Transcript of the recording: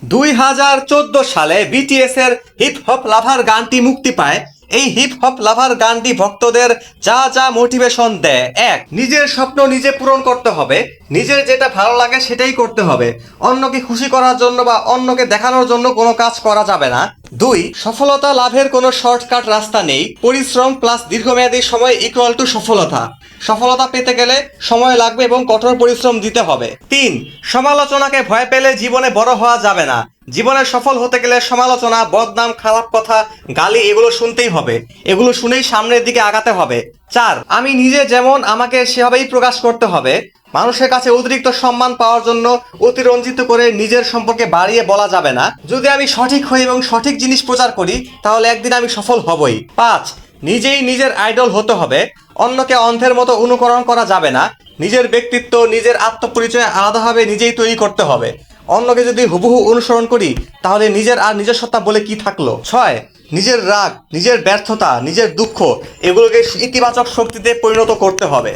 2014 সালে বিটিএস এর hip hop লাভার গানটি মুক্তি পায়। এই হিপ হপ লাভার গানটি ভক্তদের যা যা মোটিভেশন দেয়: এক, নিজের স্বপ্ন নিজে পূরণ করতে হবে, নিজের যেটা ভালো লাগে সেটাই করতে হবে, অন্যকে খুশি করার জন্য বা অন্যকে দেখানোর জন্য কোনো কাজ করা যাবে না। দুই, সফলতা লাভের কোনো শর্টকাট রাস্তা নেই, পরিশ্রম প্লাস দীর্ঘমেয়াদী সময় ইকুয়াল টু সফলতা। সফলতা পেতে গেলে সময় লাগবে এবং কঠোর পরিশ্রম দিতে হবে। তিন, সমালোচনাকে ভয় পেলে জীবনে বড় হওয়া যাবে না। জীবনে সফল হতে গেলে সমালোচনা, বদনাম, খারাপ কথা, গালি এগুলো শুনতেই হবে, এগুলো শুনেই সামনের দিকে আগাতে হবে। চার, আমি নিজে যেমন আমাকে সেভাবেই প্রকাশ করতে হবে। মানুষের কাছে অতিরিক্ত সম্মান পাওয়ার জন্য অতিরঞ্জিত করে নিজের সম্পর্কে বাড়িয়ে বলা যাবে না। যদি আমি সঠিক হই এবং সঠিক জিনিস প্রচার করি তাহলে একদিন আমি সফল হবই। পাঁচ, নিজেই নিজের আইডল হতে হবে, অন্যকে অন্ধের মতো অনুকরণ করা যাবে না। নিজের ব্যক্তিত্ব, নিজের আত্মপরিচয় আলাদাভাবে নিজেই তৈরি করতে হবে। অন্যকে যদি হুবহু অনুসরণ করি তাহলে নিজের আর নিজস্বতা বলে কি থাকলো। ছয়, নিজের রাগ, নিজের ব্যর্থতা, নিজের দুঃখ এগুলোকে ইতিবাচক শক্তিতে পরিণত করতে হবে।